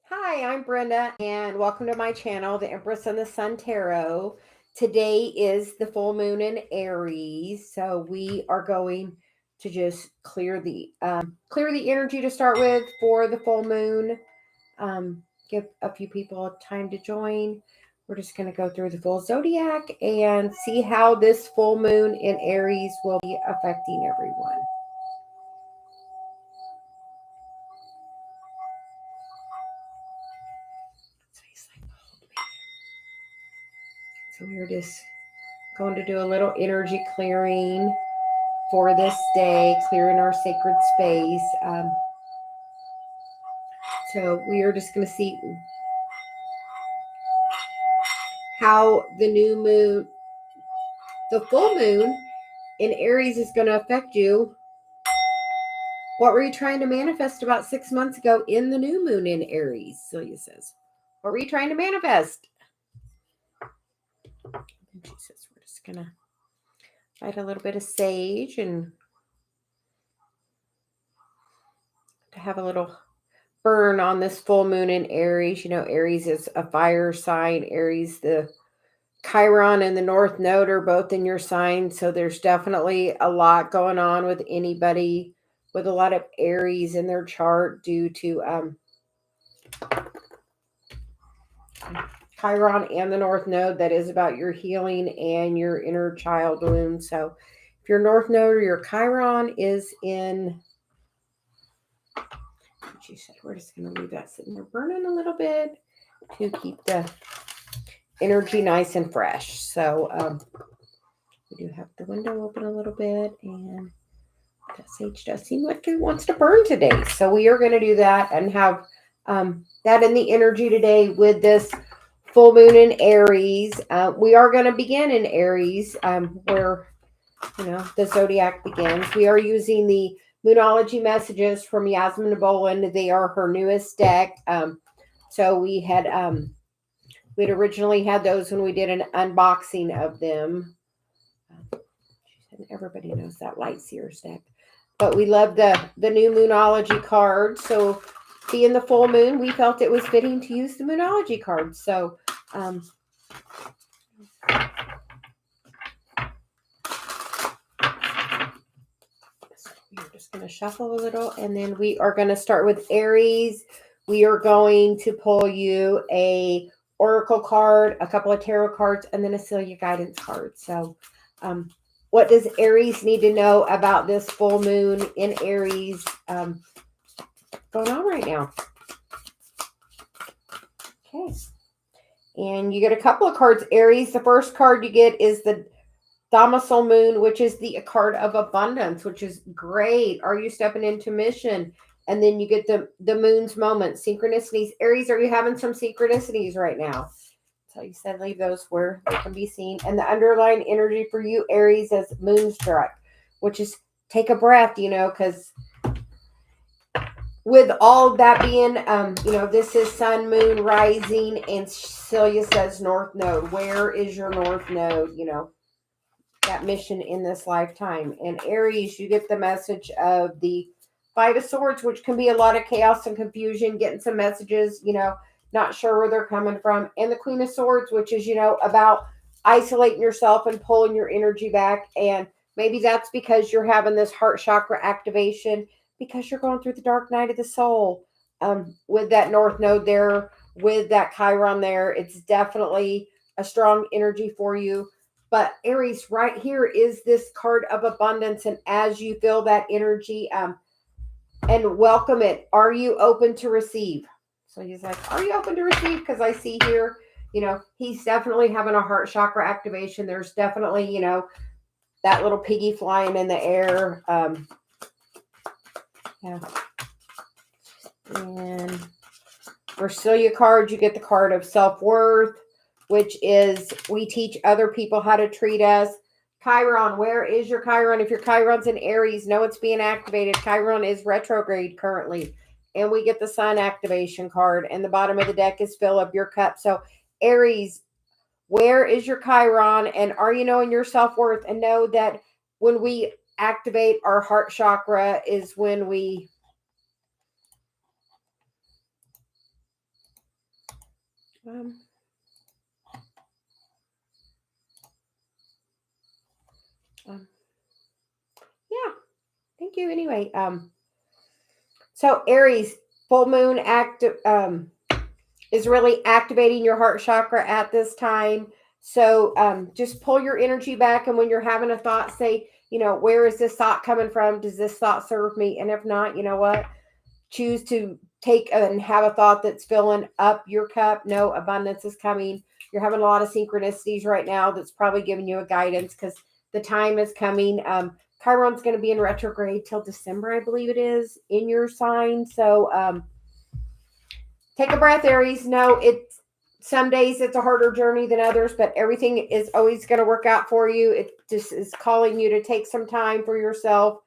Hi, I'm Brenda, and welcome to my channel, the Empress and the Sun Tarot. Today is the full moon in Aries, so we are going to just clear the energy to start with for the full moon. Give a few people time to join. We're just going to go through the full zodiac and see how this full moon in Aries will be affecting everyone. So we're just going to do a little energy clearing for this day, clearing our sacred space. So we are just going to see how the full moon in Aries is going to affect you. What were you trying to manifest about 6 months ago in the new moon in Aries? Celia says. What were you trying to manifest? And she says, we're just going to light a little bit of sage and to have a little burn on this full moon in Aries. You know, Aries is a fire sign. Aries, the Chiron and the North Node are both in your sign. So there's definitely a lot going on with anybody with a lot of Aries in their chart due to Chiron and the North Node. That is about your healing and your inner child wound. So if your North Node or your Chiron is in, she said, we're just going to leave that sitting there burning a little bit to keep the energy nice and fresh. So we do have the window open a little bit, and that sage does seem like it wants to burn today. So we are going to do that and have that in the energy today with this full moon in Aries. We are going to begin in Aries, where the zodiac begins. We are using the Moonology messages from Yasmin Boland. They are her newest deck. So we'd originally had those when we did an unboxing of them. Everybody knows that Light Seers deck. But we love the new Moonology card. So being the full moon, we felt it was fitting to use the Moonology card. So we're just going to shuffle a little, and then we are going to start with Aries. We are going to pull you a oracle card, a couple of tarot cards, and then a CeliaGuidance card. So what does Aries need to know about this full moon in Aries going on right now? Okay. And you get a couple of cards, Aries. The first card you get is the Domicile Moon, which is the card of abundance, which is great. Are you stepping into mission? And then you get the moon's moment, synchronicities. Aries, are you having some synchronicities right now? So you said leave those where they can be seen. And the underlying energy for you, Aries, is moonstruck, which is take a breath, because with all that being, this is sun, moon, rising, and Celia says North Node. Where is your North Node? That mission in this lifetime. And Aries, you get the message of the Five of Swords, which can be a lot of chaos and confusion, getting some messages, not sure where they're coming from. And the Queen of Swords, which is, about isolating yourself and pulling your energy back. And maybe that's because you're having this heart chakra activation because you're going through the dark night of the soul. With that North Node there, with that Chiron there, it's definitely a strong energy for you. But Aries, right here is this card of abundance. And as you feel that energy and welcome it, are you open to receive? So he's like, are you open to receive? Because I see here, he's definitely having a heart chakra activation. There's definitely, that little piggy flying in the air. Yeah. And for Celia cards, you get the card of self-worth, which is we teach other people how to treat us. Chiron, where is your Chiron? If your Chiron's in Aries, know it's being activated. Chiron is retrograde currently. And we get the sun activation card. And the bottom of the deck is fill up your cup. So Aries, where is your Chiron? And are you knowing your self-worth? And know that when we activate our heart chakra is when we Yeah, thank you. Anyway, so Aries, full moon is really activating your heart chakra at this time. So just pull your energy back, and when you're having a thought, say, where is this thought coming from? Does this thought serve me? And if not, you know what? Choose to take and have a thought that's filling up your cup. No, abundance is coming. You're having a lot of synchronicities right now that's probably giving you a guidance because the time is coming. Chiron's going to be in retrograde till December, I believe it is, in your sign. So take a breath, Aries. No, some days it's a harder journey than others, but everything is always going to work out for you. It just is calling you to take some time for yourself.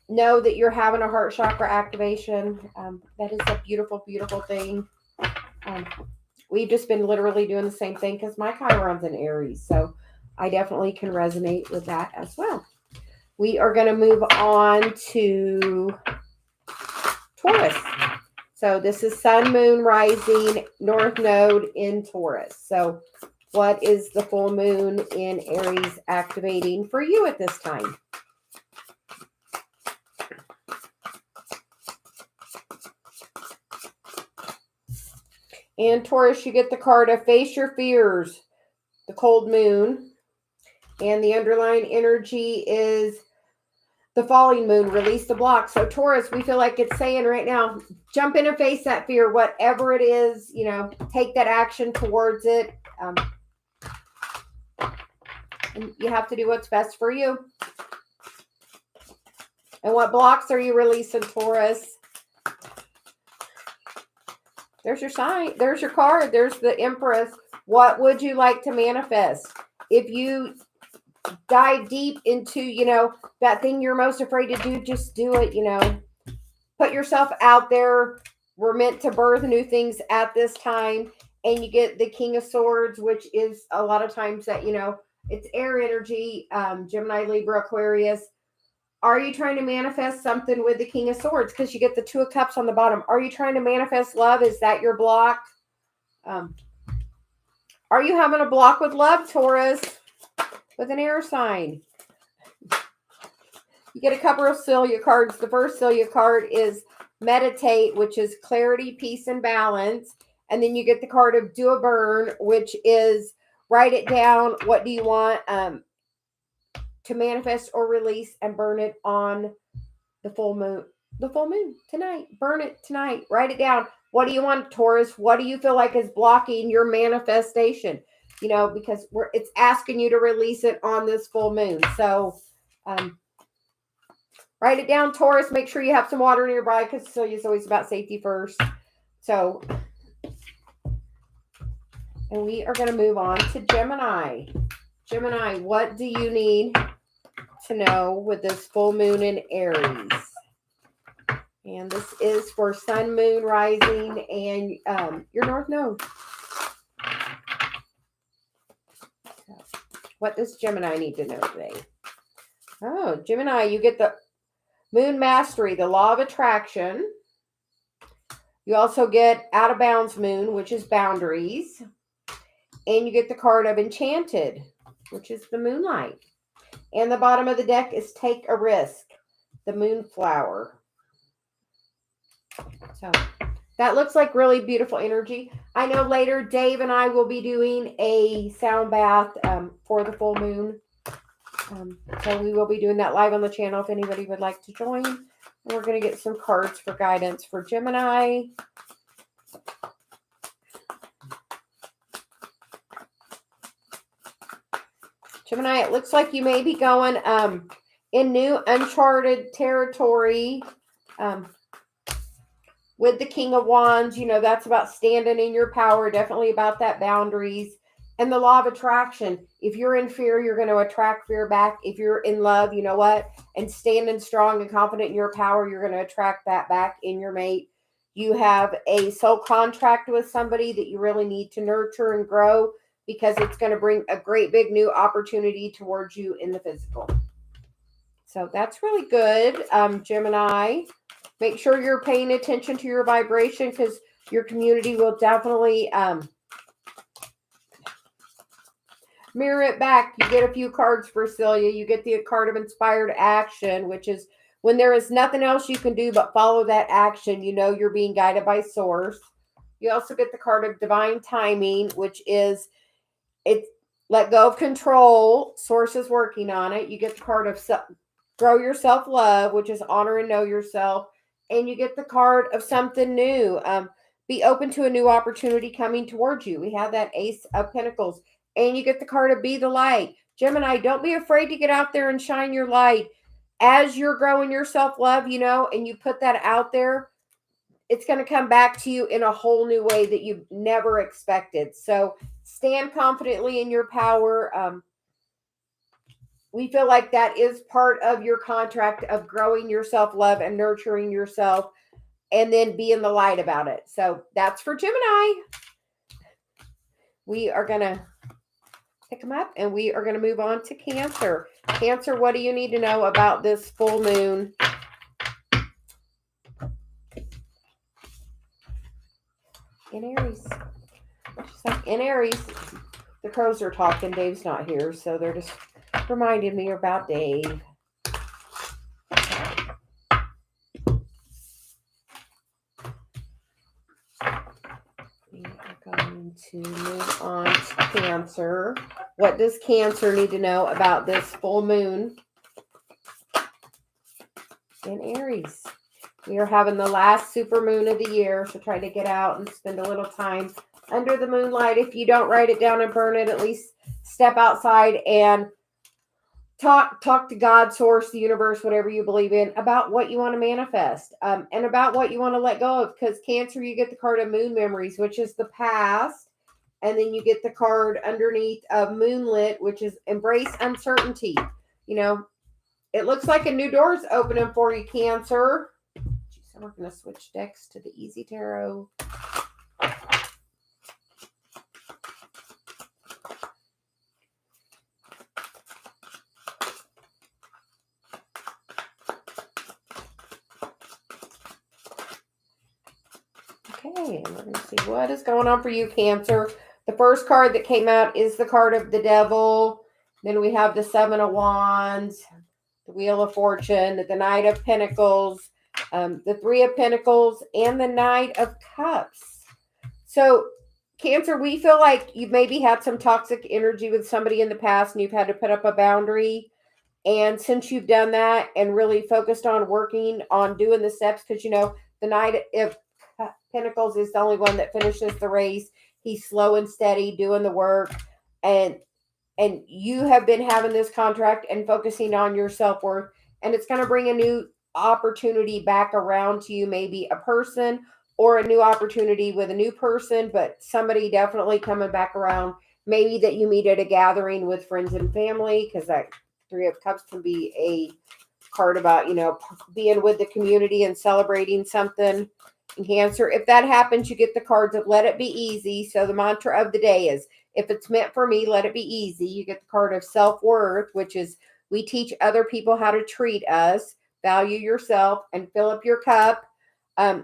Know that you're having a heart chakra activation. That is a beautiful, beautiful thing. We've just been literally doing the same thing because my Chiron's in Aries. So I definitely can resonate with that as well. We are going to move on to Taurus. So this is Sun, Moon, Rising, North Node in Taurus. So what is the full moon in Aries activating for you at this time? And Taurus, you get the card of Face Your Fears, the cold moon. And the underlying energy is the falling moon, release the block. So Taurus, we feel like it's saying right now, jump in and face that fear, whatever it is, take that action towards it. And you have to do what's best for you. And what blocks are you releasing, Taurus? There's your sign. There's your card. There's the Empress. What would you like to manifest? If you dive deep into, that thing you're most afraid to do, just do it, Put yourself out there. We're meant to birth new things at this time. And you get the King of Swords, which is a lot of times that, it's air energy, Gemini, Libra, Aquarius. Are you trying to manifest something with the King of Swords? Because you get the Two of Cups on the bottom. Are you trying to manifest love? Is that your block? Are you having a block with love, Taurus? With an air sign. You get a couple of Celia cards. The first Celia card is Meditate, which is clarity, peace, and balance. And then you get the card of Do a Burn, which is write it down. What do you want to manifest or release, and burn it on the full moon. The full moon tonight. Burn it tonight. Write it down. What do you want, Taurus? What do you feel like is blocking your manifestation? Because it's asking you to release it on this full moon. So write it down, Taurus. Make sure you have some water nearby because Celia's always about safety first. So, and we are going to move on to Gemini. Gemini, what do you need to know with this full moon in Aries? And this is for Sun, Moon, Rising, and your North Node. What does Gemini need to know today? Oh, Gemini, you get the Moon Mastery, the Law of Attraction. You also get Out of Bounds Moon, which is boundaries. And you get the card of Enchanted, which is the moonlight. And the bottom of the deck is Take a Risk, the Moonflower. So that looks like really beautiful energy. I know later Dave and I will be doing a sound bath for the full moon. So we will be doing that live on the channel if anybody would like to join. And we're going to get some cards for guidance for Gemini. Gemini, it looks like you may be going in new uncharted territory with the King of Wands. That's about standing in your power, definitely about that boundaries. And the Law of Attraction. If you're in fear, you're going to attract fear back. If you're in love, you know what? And standing strong and confident in your power, you're going to attract that back in your mate. You have a soul contract with somebody that you really need to nurture and grow because it's going to bring a great big new opportunity towards you in the physical. So that's really good, Gemini. Make sure you're paying attention to your vibration because Your community will definitely mirror it back. You get a few cards for Celia. You get the card of inspired action, which is when there is nothing else you can do but follow that action. You know you're being guided by source. You also get the card of divine timing, which is it's let go of control. Source is working on it. You get the card of grow your self-love, which is honor and know yourself. And you get the card of something new. Be open to a new opportunity coming towards you. We have that Ace of Pentacles. And you get the card of be the light. Gemini, don't be afraid to get out there and shine your light. As you're growing your self-love, you know, and you put that out there, it's going to come back to you in a whole new way that you never expected. So stand confidently in your power. We feel like that is part of your contract of growing your self-love and nurturing yourself and then being the light about it. So that's for Gemini. We are going to pick them up and we are going to move on to Cancer. Cancer, what do you need to know about this full moon? In Aries. Just like in Aries, the crows are talking. Dave's not here, so they're just reminding me about Dave. We are going to move on to Cancer. What does Cancer need to know about this full moon in Aries? We are having the last super moon of the year, so try to get out and spend a little time under the moonlight. If you don't write it down and burn it, at least step outside and talk to God, source, the universe, whatever you believe in, about what you want to manifest, and about what you want to let go of. Because Cancer, you get the card of moon memories, which is the past, and then you get the card underneath of moonlit, which is embrace uncertainty. You know, it looks like a new door is opening for you, Cancer. So we're going to switch decks to the Easy Tarot. Okay, and we're going to see what is going on for you, Cancer. The first card that came out is the card of the Devil. Then we have the Seven of Wands, the Wheel of Fortune, the Knight of Pentacles, the Three of Pentacles, and the Knight of Cups. So, Cancer, we feel like you've maybe had some toxic energy with somebody in the past and you've had to put up a boundary. And since you've done that and really focused on working on doing the steps, because, you know, the Knight of Pentacles is the only one that finishes the race. He's slow and steady doing the work. And you have been having this contract and focusing on your self-worth. And it's going to bring a new opportunity back around to you, maybe a person or a new opportunity with a new person, but somebody definitely coming back around. Maybe that you meet at a gathering with friends and family, because that Three of Cups can be a card about, you know, being with the community and celebrating something. In Cancer, if that happens, you get the cards of let it be easy. So the mantra of the day is, if it's meant for me, let it be easy. You get the card of self-worth, which is we teach other people how to treat us. Value yourself and fill up your cup.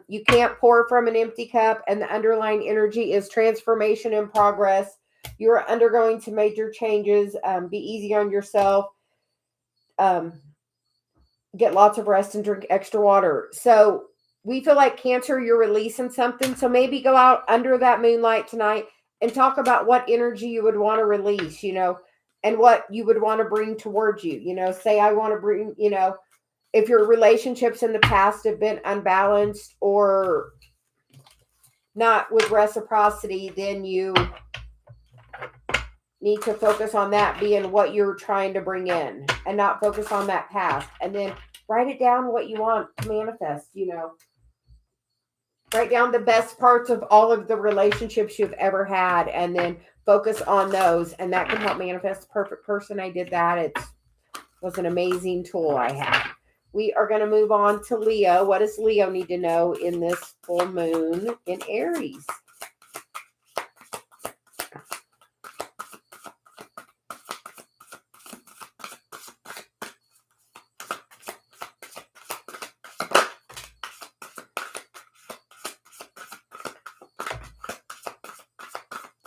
You can't pour from an empty cup, and the underlying energy is transformation and progress. You're undergoing some major changes. Be easy on yourself. Get lots of rest and drink extra water. So we feel like Cancer, you're releasing something. So maybe go out under that moonlight tonight and talk about what energy you would want to release, you know, and what you would want to bring towards you. You know, say, I want to bring, you know, if your relationships in the past have been unbalanced or not with reciprocity, then you need to focus on that being what you're trying to bring in and not focus on that past. And then write it down what you want to manifest, you know. Write down the best parts of all of the relationships you've ever had and then focus on those. And that can help manifest the perfect person. I did that. It was an amazing tool I had. We are going to move on to Leo. What does Leo need to know in this full moon in Aries?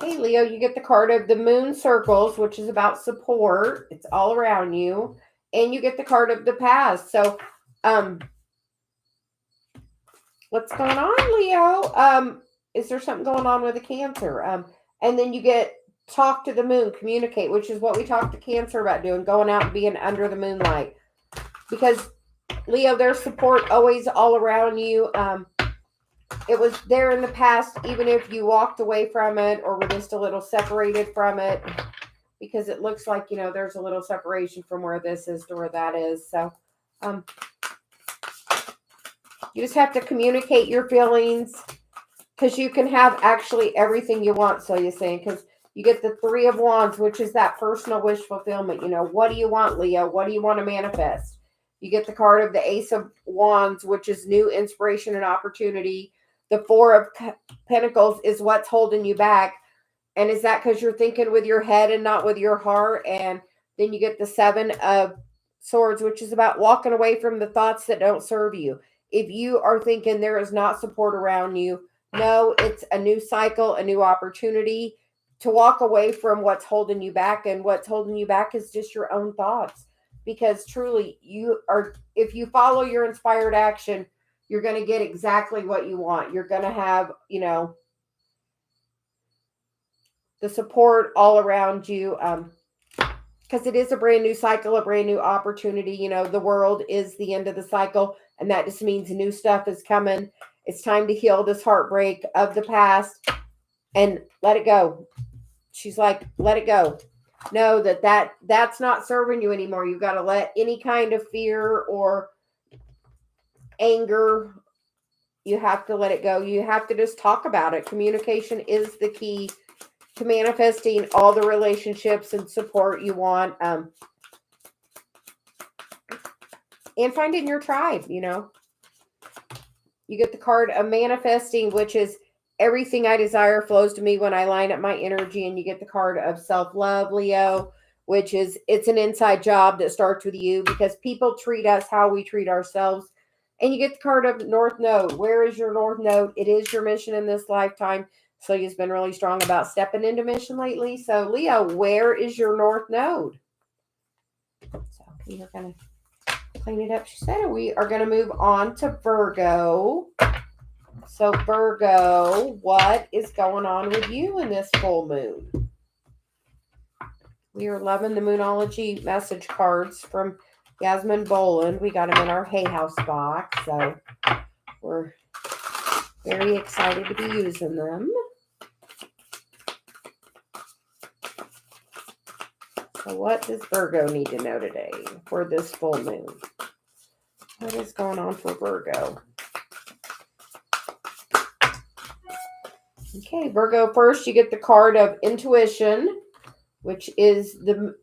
Okay, Leo, you get the card of the moon circles, which is about support. It's all around you. And you get the card of the past. So, what's going on, Leo? Is there something going on with a Cancer? And then you get talk to the moon, communicate, which is what we talked to Cancer about doing, going out and being under the moonlight. Because, Leo, there's support always all around you. It was there in the past, even if you walked away from it or were just a little separated from it, because it looks like, there's a little separation from where this is to where that is. So, you just have to communicate your feelings, because you can have actually everything you want, so you're saying, because you get the Three of Wands, which is that personal wish fulfillment. What do you want, Leo? What do you want to manifest? You get the card of the Ace of Wands, which is new inspiration and opportunity. The Four of Pentacles is what's holding you back. And is that because you're thinking with your head and not with your heart? And then you get the Seven of Swords, which is about walking away from the thoughts that don't serve you. If you are thinking there is not support around you, no, it's a new cycle, a new opportunity to walk away from what's holding you back. And what's holding you back is just your own thoughts. Because truly, if you follow your inspired action, you're going to get exactly what you want. You're going to have, the support all around you. Because it is a brand new cycle, a brand new opportunity. The world is the end of the cycle. And that just means new stuff is coming. It's time to heal this heartbreak of the past and let it go. She's like, let it go. Know that's not serving you anymore. You've got to let any kind of fear or anger, you have to let it go. You have to just talk about it. Communication is the key to manifesting all the relationships and support you want. And finding your tribe, You get the card of manifesting, which is everything I desire flows to me when I line up my energy. And you get the card of self-love, Leo, which is, it's an inside job that starts with you, because people treat us how we treat ourselves. And you get the card of North Node. Where is your North Node? It is your mission in this lifetime. Celia's been really strong about stepping into mission lately. So, Leo, where is your North Node? So, we are going to clean it up, she said. And we are going to move on to Virgo. So, Virgo, what is going on with you in this full moon? We are loving the Moonology message cards from Yasmin Boland. We got them in our Hay House box, so we're very excited to be using them. So what does Virgo need to know today for this full moon? What is going on for Virgo? Okay, Virgo, first you get the card of intuition, which is the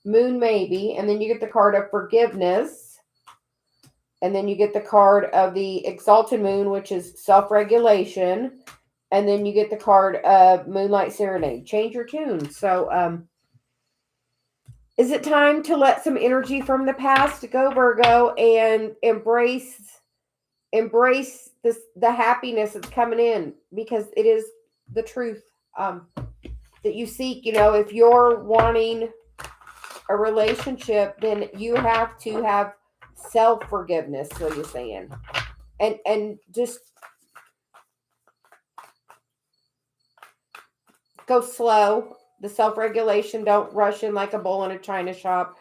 moon maybe, and then you get the card of forgiveness, and then you get the card of the exalted moon, which is self-regulation, and then you get the card of moonlight serenade. Change your tune. So is it time to let some energy from the past go, Virgo, and embrace this, the happiness that's coming in, because it is the truth that you seek. If you're wanting a relationship, then you have to have self-forgiveness, so you're saying. And just go slow. The self-regulation, don't rush in like a bull in a china shop.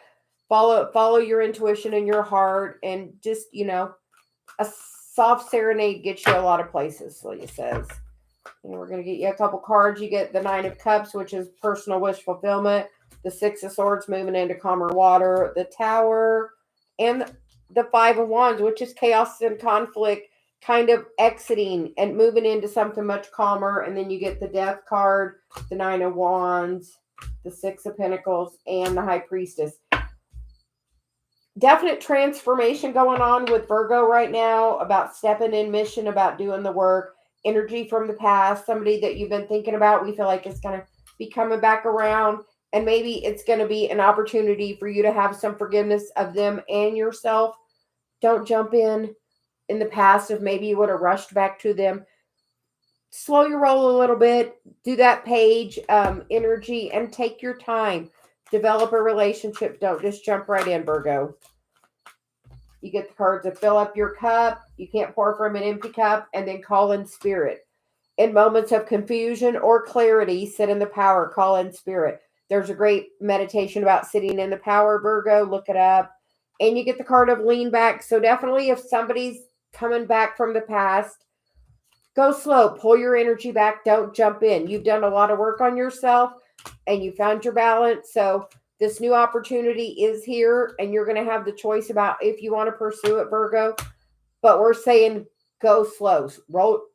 Follow your intuition and your heart, and just, a soft serenade gets you a lot of places, Celia says. And we're going to get you a couple cards. You get the Nine of Cups, which is personal wish fulfillment. The Six of Swords, moving into calmer water. The Tower. And the Five of Wands, which is chaos and conflict, kind of exiting and moving into something much calmer. And then you get the Death card, the Nine of Wands, the Six of Pentacles, and the High Priestess. Definite transformation going on with Virgo right now, about stepping in mission, about doing the work. Energy from the past, somebody that you've been thinking about, we feel like it's going to be coming back around. And maybe it's going to be an opportunity for you to have some forgiveness of them and yourself. Don't jump in the past if maybe you would have rushed back to them. slow your roll a little bit. Do that page energy and take your time. Develop a relationship. Don't just jump right in, Virgo. You get the cards to fill up your cup. You can't pour from an empty cup, and then call in spirit. In moments of confusion or clarity, sit in the power, call in spirit. There's a great meditation about sitting in the power, Virgo. Look it up. And you get the card of lean back. So definitely if somebody's coming back from the past, go slow. Pull your energy back. Don't jump in. You've done a lot of work on yourself and you found your balance. So this new opportunity is here and you're going to have the choice about if you want to pursue it, Virgo. But we're saying go slow.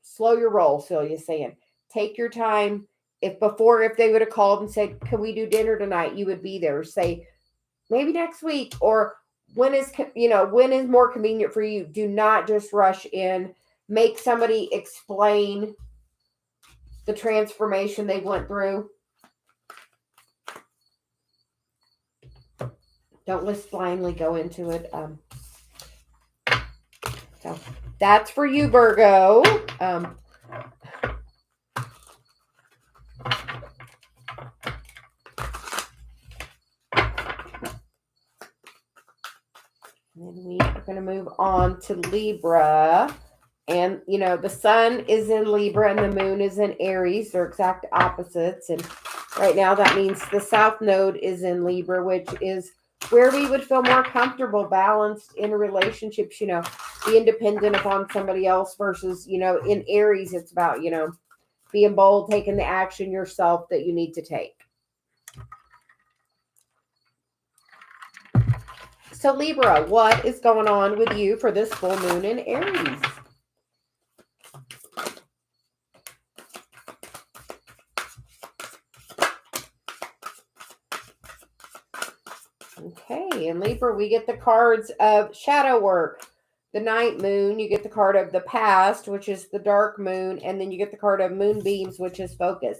Slow your roll, Celia's saying. Take your time. If they would have called and said, can we do dinner tonight? You would be there. Say, maybe next week, or when is more convenient for you. Do not just rush in. Make somebody explain the transformation they went through. Don't just blindly go into it. So that's for you, Virgo. And then we are going to move on to Libra. And, the sun is in Libra and the moon is in Aries. They're exact opposites. And right now that means the south node is in Libra, which is where we would feel more comfortable, balanced in relationships, be independent upon somebody else versus, in Aries, it's about, being bold, taking the action yourself that you need to take. So Libra, what is going on with you for this full moon in Aries? Okay, in Libra, we get the cards of shadow work. The night moon, you get the card of the past, which is the dark moon, and then you get the card of moonbeams, which is focus.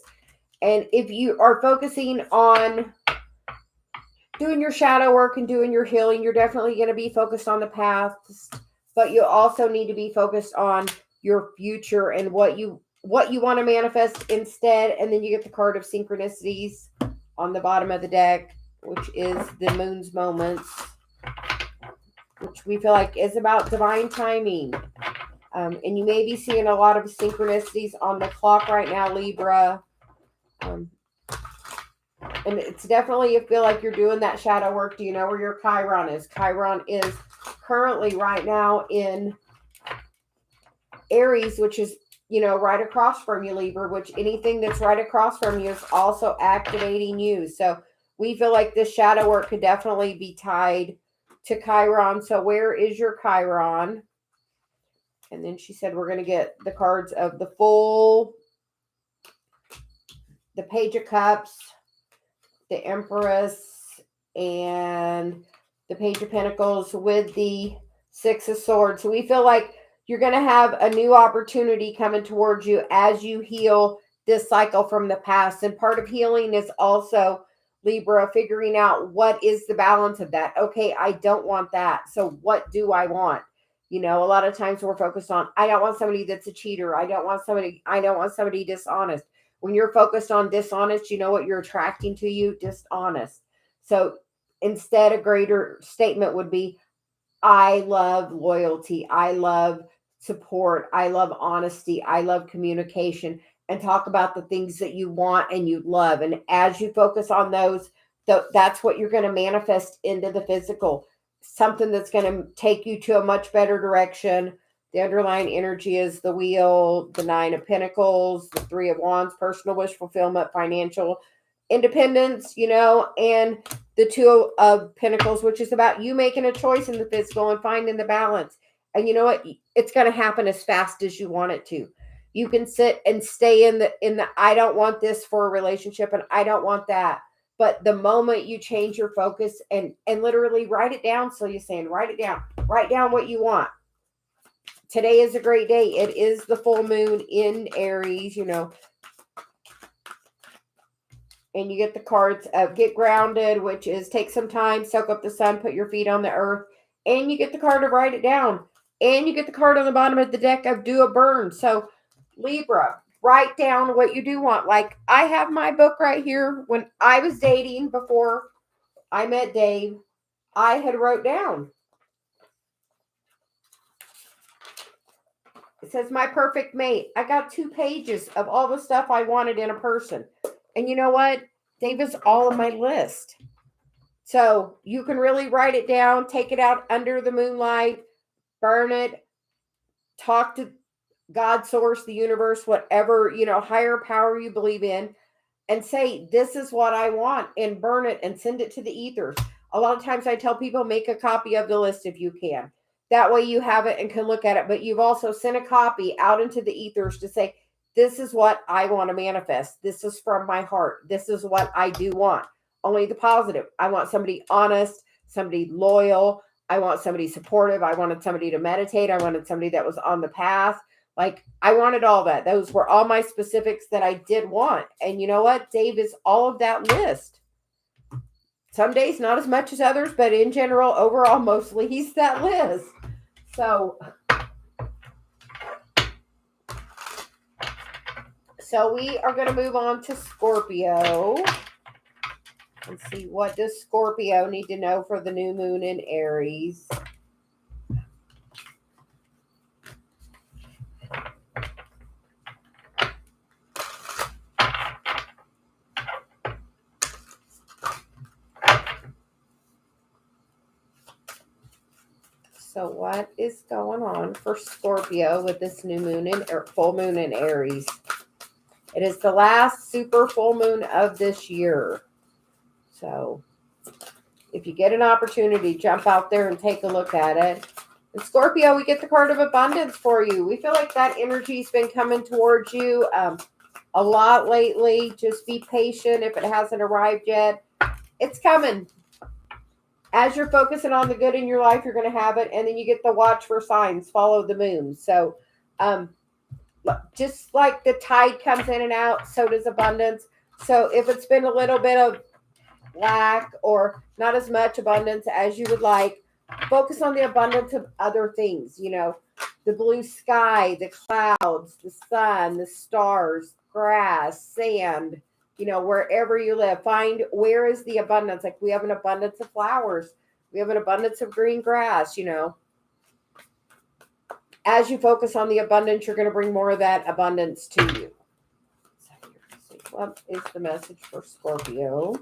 And if you are focusing on doing your shadow work and doing your healing, you're definitely going to be focused on the past, but you also need to be focused on your future and what you want to manifest instead. And then you get the card of synchronicities on the bottom of the deck, which is the moon's moments, which we feel like is about divine timing. And you may be seeing a lot of synchronicities on the clock right now, Libra. And it's definitely, you feel like you're doing that shadow work. Do you know where your Chiron is? Chiron is currently right now in Aries, which is, right across from you, Libra, which anything that's right across from you is also activating you. So we feel like this shadow work could definitely be tied to Chiron. So where is your Chiron? And then she said, we're going to get the cards of the Fool, the Page of Cups, the Empress, and the Page of Pentacles with the Six of Swords. So we feel like you're going to have a new opportunity coming towards you as you heal this cycle from the past. And part of healing is also, Libra, figuring out what is the balance of that. Okay, I don't want that. So what do I want? A lot of times we're focused on, I don't want somebody that's a cheater. I don't want somebody dishonest. When you're focused on dishonest, you know what you're attracting to you? Dishonest. So instead, a greater statement would be, I love loyalty. I love support. I love honesty. I love communication. And talk about the things that you want and you love. And as you focus on those, that's what you're going to manifest into the physical. Something that's going to take you to a much better direction. The underlying energy is the Wheel, the Nine of Pentacles, the Three of Wands, personal wish fulfillment, financial independence, and the Two of Pentacles, which is about you making a choice in the physical and finding the balance. And you know what? It's going to happen as fast as you want it to. You can sit and stay in the I don't want this for a relationship and I don't want that. But the moment you change your focus and literally write it down, so you're saying, write it down. Write down what you want. Today is a great day. It is the full moon in Aries, And you get the cards of get grounded, which is take some time, soak up the sun, put your feet on the earth. And you get the card of write it down. And you get the card on the bottom of the deck of do a burn. So Libra, write down what you do want. Like I have my book right here. When I was dating before I met Dave, I had wrote down. It says my perfect mate. I got 2 pages of all the stuff I wanted in a person. And you know what? Dave is all on my list. So you can really write it down, take it out under the moonlight, burn it, talk to God, source, the universe, whatever, higher power you believe in, and say, this is what I want, and burn it and send it to the ethers. A lot of times I tell people, make a copy of the list if you can. That way you have it and can look at it, but you've also sent a copy out into the ethers to say, this is what I want to manifest. This is from my heart. This is what I do want. Only the positive. I want somebody honest, somebody loyal. I want somebody supportive. I wanted somebody to meditate. I wanted somebody that was on the path. Like, I wanted all that. Those were all my specifics that I did want. And you know what? Dave is all of that list. Some days, not as much as others, but in general, overall, mostly he's that list. So we are going to move on to Scorpio. And see, what does Scorpio need to know for the new moon in Aries? So what is going on for Scorpio with this new moon full moon in Aries? It is the last super full moon of this year. So if you get an opportunity, jump out there and take a look at it. And Scorpio, we get the card of abundance for you. We feel like that energy's been coming towards you a lot lately. Just be patient if it hasn't arrived yet. It's coming. As you're focusing on the good in your life, you're going to have it. And then you get the watch for signs, follow the moon. So just like the tide comes in and out, so does abundance. So if it's been a little bit of lack or not as much abundance as you would like, focus on the abundance of other things, the blue sky, the clouds, the sun, the stars, grass, sand, wherever you live. Find where is the abundance. Like we have an abundance of flowers. We have an abundance of green grass, As you focus on the abundance, you're going to bring more of that abundance to you. So what is the message for Scorpio?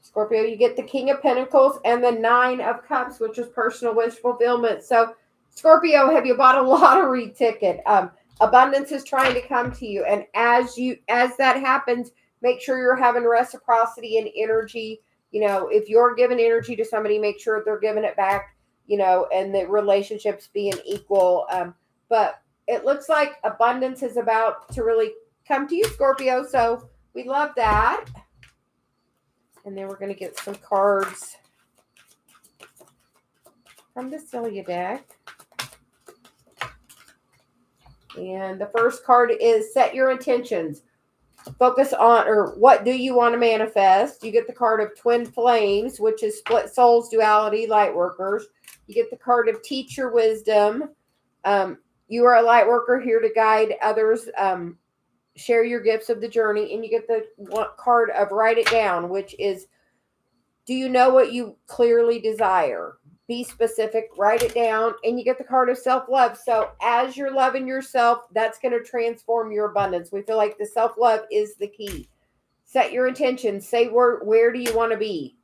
Scorpio, you get the King of Pentacles and the 9 of Cups, which is personal wish fulfillment. So, Scorpio, have you bought a lottery ticket? Abundance is trying to come to you. And as that happens, make sure you're having reciprocity and energy. If you're giving energy to somebody, make sure they're giving it back, and the relationships being equal. But it looks like abundance is about to really come to you, Scorpio. So, we love that. And then we're going to get some cards from the Celia deck. And the first card is set your intentions. Focus on, or what do you want to manifest? You get the card of twin flames, which is split souls, duality, light workers. You get the card of teach your wisdom. You are a light worker here to guide others. Share your gifts of the journey. And you get the card of write it down, which is, do you know what you clearly desire? Be specific, write it down. And you get the card of self-love. So as you're loving yourself, that's going to transform your abundance. We feel like the self-love is the key. Set your intentions. Say where do you want to be?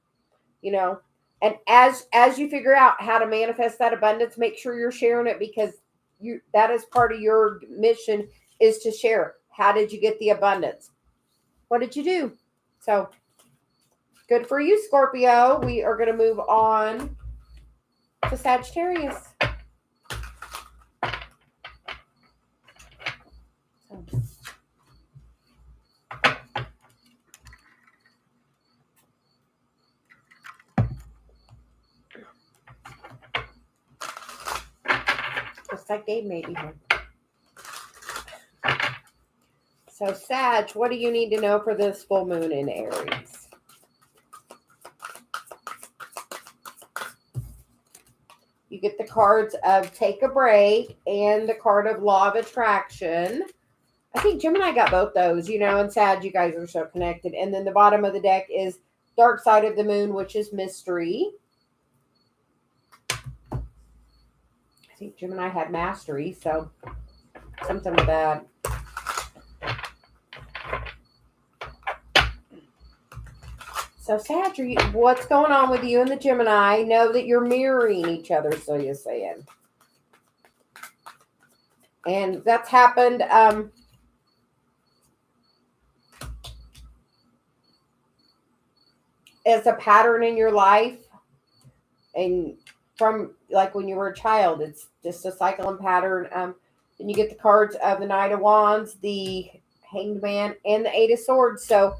And as you figure out how to manifest that abundance, make sure you're sharing it, because that is part of your mission, is to share. How did you get the abundance? What did you do? So good for you, Scorpio. We are going to move on to Sagittarius. Looks like Dave may be here. So, Sag, what do you need to know for this full moon in Aries? You get the cards of Take a Break and the card of Law of Attraction. I think Gemini got both those, and Sag, you guys are so connected. And then the bottom of the deck is Dark Side of the Moon, which is Mystery. I think Gemini had Mastery, so something with that. So, Sag, what's going on with you and the Gemini? Know that you're mirroring each other, Celia's saying. And that's happened as a pattern in your life. And from like when you were a child, it's just a cycle and pattern. Then you get the cards of the Knight of Wands, the Hanged Man, and the Eight of Swords. So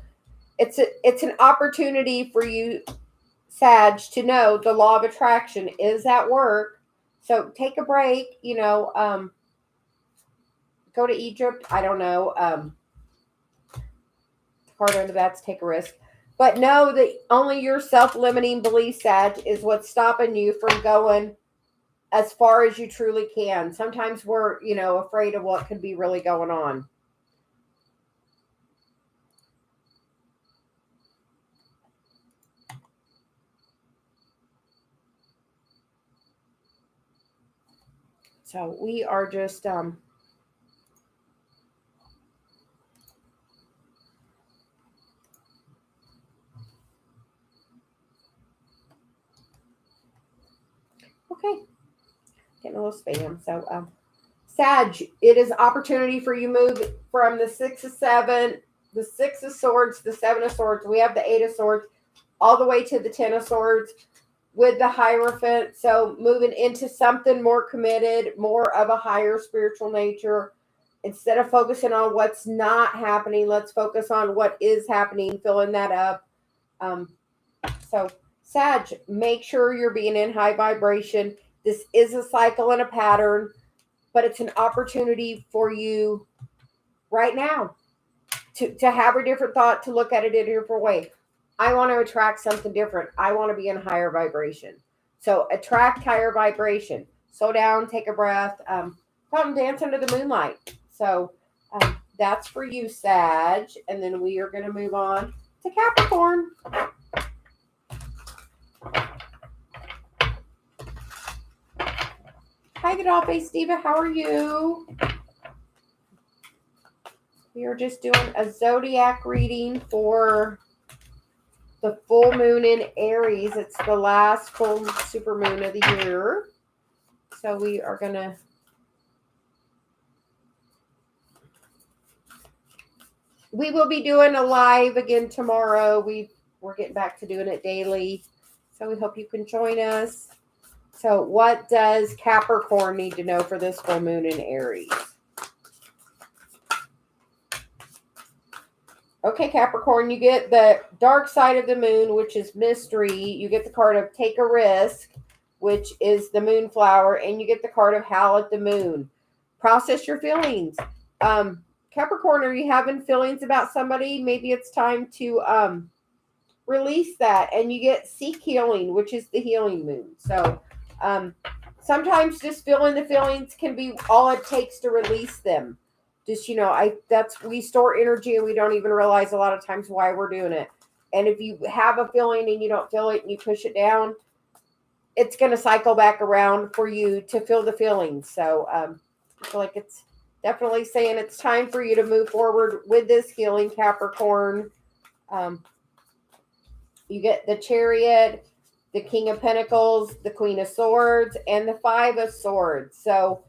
it's an opportunity for you, Sag, to know the law of attraction is at work. So take a break, go to Egypt. I don't know. Card under that's take a risk. But know that only your self-limiting belief, Sag, is what's stopping you from going as far as you truly can. Sometimes we're, afraid of what could be really going on. So we are just okay. Getting a little spam. So Sag, it is opportunity for you move from the Six of Swords, the Seven of Swords. We have the Eight of Swords, all the way to the Ten of Swords with the Hierophant. So moving into something more committed, more of a higher spiritual nature. Instead of focusing on what's not happening, let's focus on what is happening, filling that up. So Sag, make sure you're being in high vibration. This is a cycle and a pattern, but it's an opportunity for you right now to have a different thought, to look at it in a different way. I want to attract something different. I want to be in higher vibration. So attract higher vibration. Slow down, take a breath, come and dance under the moonlight. So that's for you, Sag. And then we are going to move on to Capricorn. Hi, the doll face diva. How are you? We are just doing a zodiac reading for the full moon in Aries. It's the last full supermoon of the year. So we are going to we will be doing a live again tomorrow. We're getting back to doing it daily. So we hope you can join us. So what does Capricorn need to know for this full moon in Aries? Okay, Capricorn, you get the Dark Side of the Moon, which is Mystery. You get the card of Take a Risk, which is the Moonflower. And you get the card of Howl at the Moon. Process your feelings. Capricorn, are you having feelings about somebody? Maybe it's time to release that. And you get Seek Healing, which is the Healing Moon. So sometimes just feeling the feelings can be all it takes to release them. Just, we store energy and we don't even realize a lot of times why we're doing it. And if you have a feeling and you don't feel it and you push it down, it's going to cycle back around for you to feel the feelings. So I feel like it's definitely saying it's time for you to move forward with this healing, Capricorn. You get the Chariot, the King of Pentacles, the Queen of Swords, and the Five of Swords. So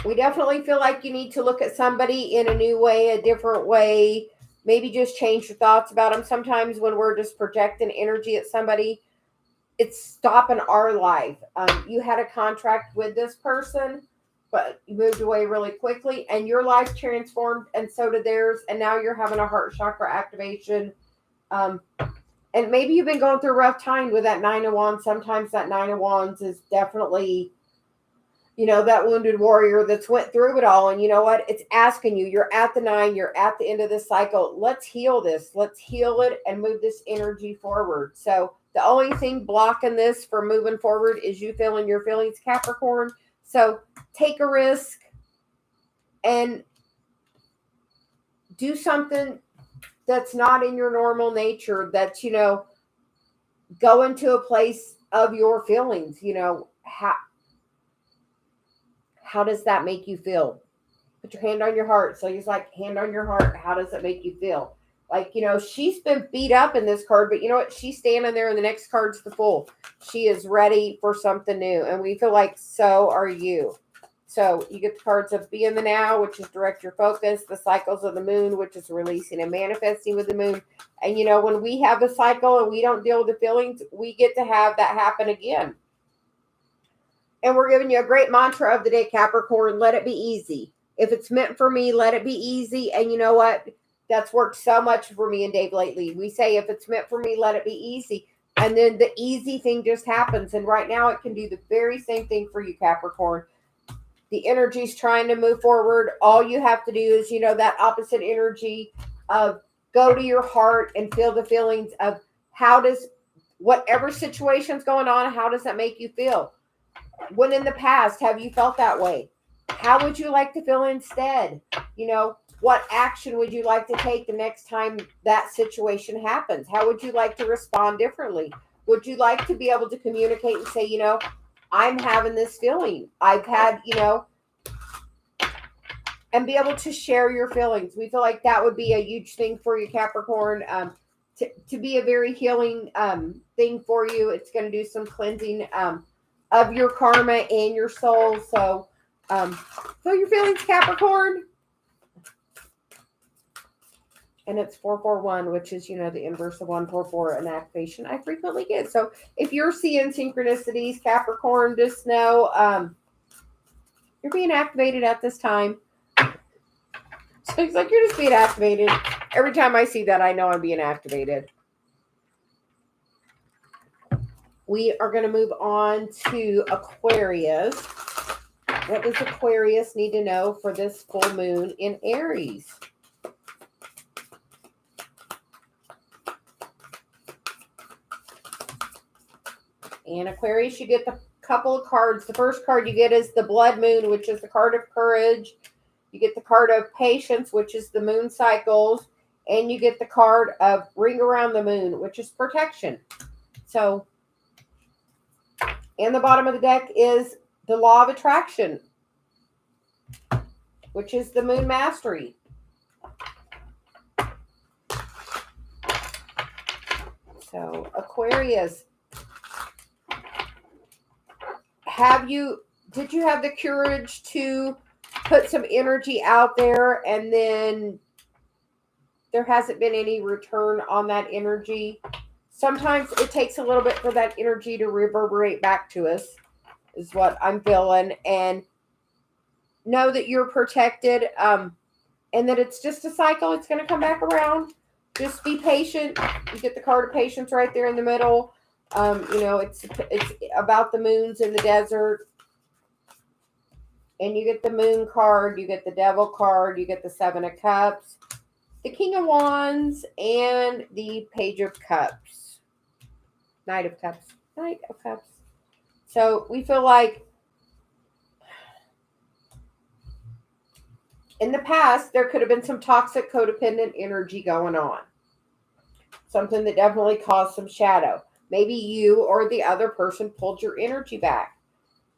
we definitely feel like you need to look at somebody in a new way, a different way. Maybe just change your thoughts about them. Sometimes when we're just projecting energy at somebody, it's stopping our life. You had a contract with this person, but you moved away really quickly and your life transformed and so did theirs. And now you're having a heart chakra activation. And maybe you've been going through a rough time with that Nine of Wands. Sometimes that Nine of Wands is definitely, that wounded warrior that's went through it all. And you know what? It's asking you, you're at the 9, you're at the end of this cycle. Let's heal this. Let's heal it and move this energy forward. So The only thing blocking this from moving forward is you feeling your feelings, Capricorn. So take a risk and do something that's not in your normal nature. That's, go into a place of your feelings. How does that make you feel? Put your hand on your heart. So he's like, hand on your heart. How does it make you feel? Like, she's been beat up in this card, but you know what? She's standing there and the next card's the Fool. She is ready for something new. And we feel like so are you. So you get the cards of Be in the Now, which is direct your focus, the cycles of the moon, which is releasing and manifesting with the moon. And when we have a cycle and we don't deal with the feelings, we get to have that happen again. And we're giving you a great mantra of the day, Capricorn. Let it be easy. If it's meant for me, let it be easy. And you know what? That's worked so much for me and Dave lately. We say, if it's meant for me, let it be easy. And then the easy thing just happens. And right now it can do the very same thing for you, Capricorn. The energy's trying to move forward. All you have to do is, that opposite energy of go to your heart and feel the feelings of whatever situation's going on, how does that make you feel? When in the past have you felt that way? How would you like to feel instead? What action would you like to take the next time that situation happens? How would you like to respond differently? Would you like to be able to communicate and say, I'm having this feeling. I've had, and be able to share your feelings. We feel like that would be a huge thing for you, Capricorn, to be a very healing thing for you. It's going to do some cleansing of your karma and your soul. So feel your feelings, Capricorn. And it's 441, which is, the inverse of 144, an activation I frequently get. So if you're seeing synchronicities, Capricorn, just know you're being activated at this time. So he's like, you're just being activated. Every time I see that, I know I'm being activated. We are going to move on to Aquarius. What does Aquarius need to know for this full moon in Aries? And Aquarius, you get the couple of cards. The first card you get is the Blood Moon, which is the card of courage. You get the card of patience, which is the moon cycles. And you get the card of Ring Around the Moon, which is protection. So, in the bottom of the deck is the Law of Attraction, which is the Moon Mastery. So, Aquarius, did you have the courage to put some energy out there and then there hasn't been any return on that energy? Sometimes it takes a little bit for that energy to reverberate back to us, is what I'm feeling. And know that you're protected and that it's just a cycle. It's going to come back around. Just be patient. You get the card of patience right there in the middle. It's about the moons in the desert. And you get the Moon card, you get the Devil card, you get the Seven of Cups, the King of Wands, and the Page of Cups. Knight of Cups. So we feel like in the past, there could have been some toxic codependent energy going on. Something that definitely caused some shadow. Maybe you or the other person pulled your energy back.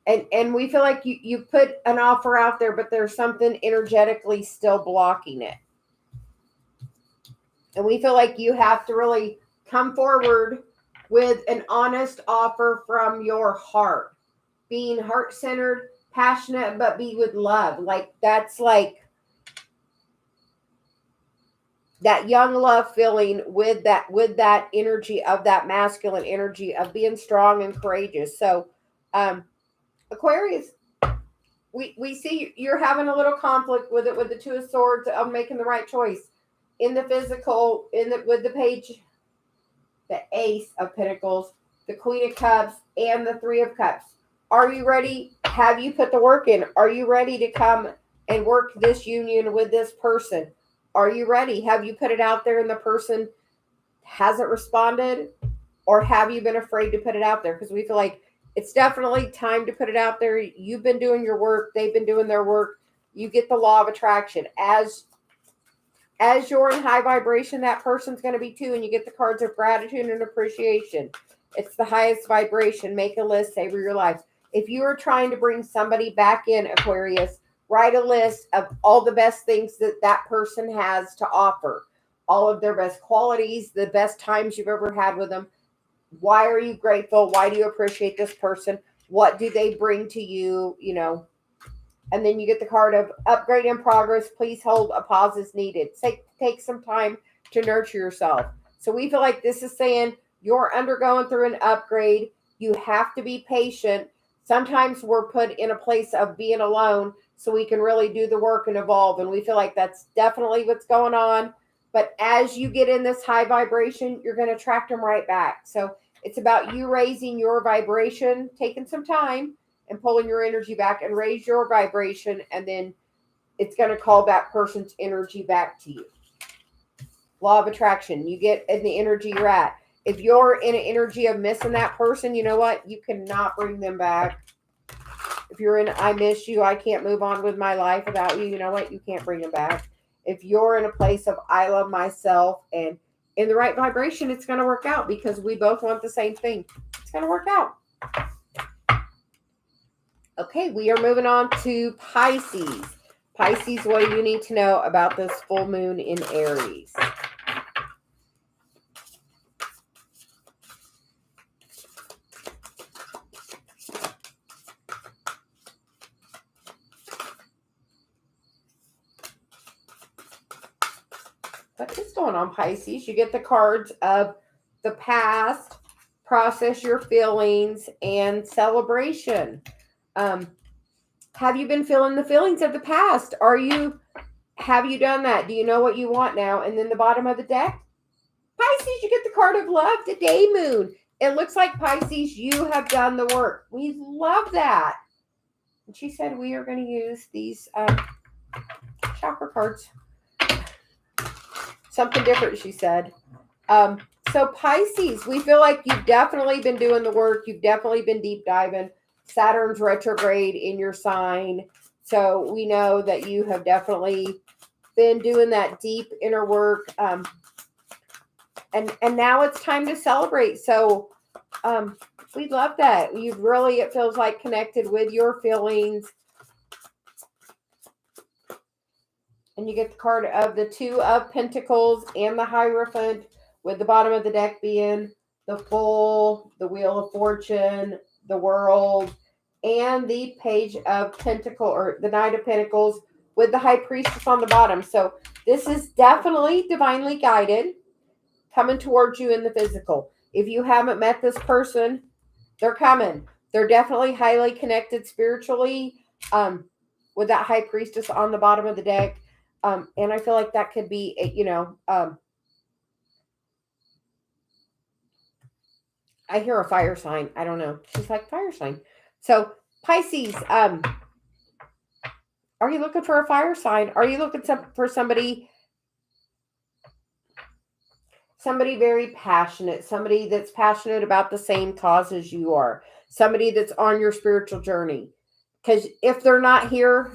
And we feel like you put an offer out there, but there's something energetically still blocking it. And we feel like you have to really come forward with an honest offer from your heart. Being heart-centered, passionate, but be with love. That's that young love feeling with that energy of that masculine energy of being strong and courageous. So, Aquarius, we see you're having a little conflict with it, with the Two of Swords, of making the right choice in the physical, with the Page, the Ace of Pentacles, the Queen of Cups, and the Three of Cups. Are you ready? Have you put the work in? Are you ready to come and work this union with this person? Are you ready? Have you put it out there and the person hasn't responded? Or have you been afraid to put it out there? Because we feel like it's definitely time to put it out there. You've been doing your work. They've been doing their work. You get the law of attraction. As you're in high vibration, that person's going to be too. And you get the cards of gratitude and appreciation. It's the highest vibration. Make a list, savor your life. If you are trying to bring somebody back in, Aquarius, write a list of all the best things that that person has to offer. All of their best qualities, the best times you've ever had with them. Why are you grateful? Why do you appreciate this person? What do they bring to you? You know, and then you get the card of upgrade in progress. Please hold a pause as needed. Take some time to nurture yourself. So we feel like this is saying you're undergoing through an upgrade. You have to be patient. Sometimes we're put in a place of being alone so we can really do the work and evolve. And we feel like that's definitely what's going on. But as you get in this high vibration, you're going to attract them right back. So it's about you raising your vibration, taking some time and pulling your energy back and raise your vibration. And then it's going to call that person's energy back to you. Law of attraction. You get in the energy you're at. If you're in an energy of missing that person, you know what? You cannot bring them back. If you're in, I miss you, I can't move on with my life without you, you know what? You can't bring them back. If you're in a place of, I love myself and in the right vibration, it's going to work out because we both want the same thing. It's going to work out. Okay, we are moving on to Pisces. Pisces, what do you need to know about this full moon in Aries? What is going on, Pisces? You get the cards of the past, process your feelings, and celebration. Have you been feeling the feelings of the past? Have you done that? Do you know what you want now? And then the bottom of the deck, Pisces, you get the card of love, the day moon. It looks like, Pisces, you have done the work. We love that. And she said we are going to use these chakra cards. Something different, she said. So Pisces, we feel like you've definitely been doing the work. You've definitely been deep diving. Saturn's retrograde in your sign. So we know that you have definitely been doing that deep inner work. And now it's time to celebrate. So we love that. You've really, it feels like, connected with your feelings. And you get the card of the Two of Pentacles and the Hierophant, with the bottom of the deck being the Fool, the Wheel of Fortune, the World, and the Page of Pentacles, or the Knight of Pentacles, with the High Priestess on the bottom. So this is definitely divinely guided, coming towards you in the physical. If you haven't met this person, they're coming. They're definitely highly connected spiritually, with that High Priestess on the bottom of the deck. And I feel like that could be, I hear a fire sign. I don't know. She's like, fire sign. So Pisces, are you looking for a fire sign? Are you looking for somebody very passionate, somebody that's passionate about the same cause as you are, somebody that's on your spiritual journey? Because if they're not here,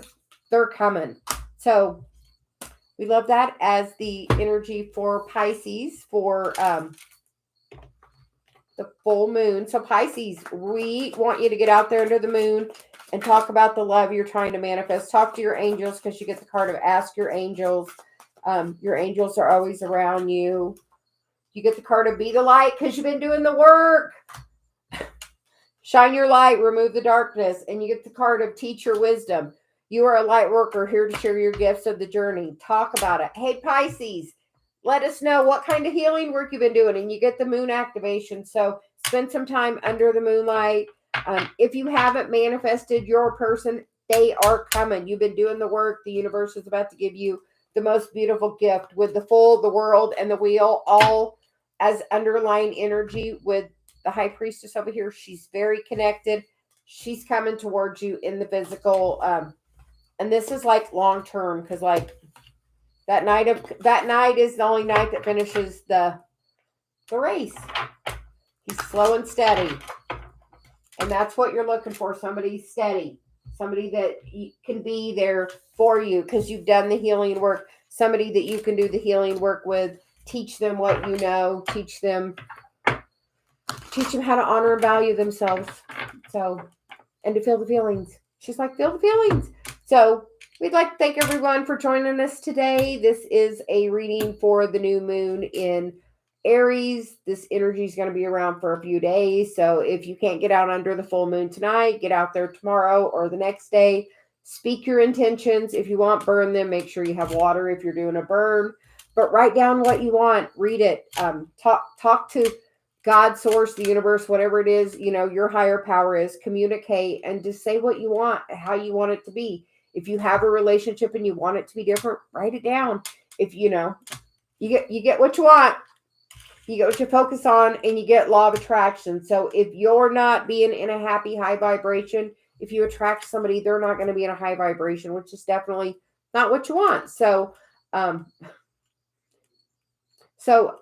they're coming. So we love that as the energy for Pisces for the full moon. So Pisces, we want you to get out there under the moon and talk about the love you're trying to manifest. Talk to your angels, because you get the card of ask your angels. Your angels are always around you. You get the card of be the light, because you've been doing the work. Shine your light, remove the darkness. And you get the card of teach your wisdom. You are a light worker here to share your gifts of the journey. Talk about it. Hey, Pisces, let us know what kind of healing work you've been doing. And you get the moon activation. So spend some time under the moonlight. If you haven't manifested your person, they are coming. You've been doing the work. The universe is about to give you the most beautiful gift, with the Fool, the World, and the Wheel, all as underlying energy, with the High Priestess over here. She's very connected. She's coming towards you in the physical. And this is like long term, because like that night is the only night that finishes the race. He's slow and steady. And that's what you're looking for. Somebody steady. Somebody that can be there for you because you've done the healing work. Somebody that you can do the healing work with. Teach them what you know. Teach them how to honor and value themselves. So, and to feel the feelings. She's like, feel the feelings. So we'd like to thank everyone for joining us today. This is a reading for the new moon in Aries. This energy is going to be around for a few days. So if you can't get out under the full moon tonight, get out there tomorrow or the next day. Speak your intentions. If you want, burn them. Make sure you have water if you're doing a burn. But write down what you want. Read it. Talk to God, source, the universe, whatever it is, your higher power is. Communicate and just say what you want, how you want it to be. If you have a relationship and you want it to be different, write it down. If you get what you want, you get what you focus on, and you get law of attraction. So if you're not being in a happy, high vibration, if you attract somebody, they're not going to be in a high vibration, which is definitely not what you want. So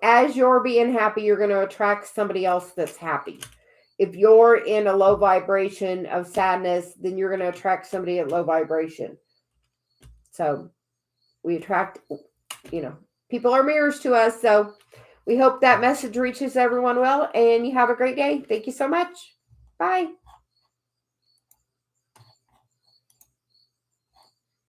as you're being happy, you're going to attract somebody else that's happy. If you're in a low vibration of sadness, then you're going to attract somebody at low vibration. So we attract, people are mirrors to us. So we hope that message reaches everyone well, and you have a great day. Thank you so much. Bye.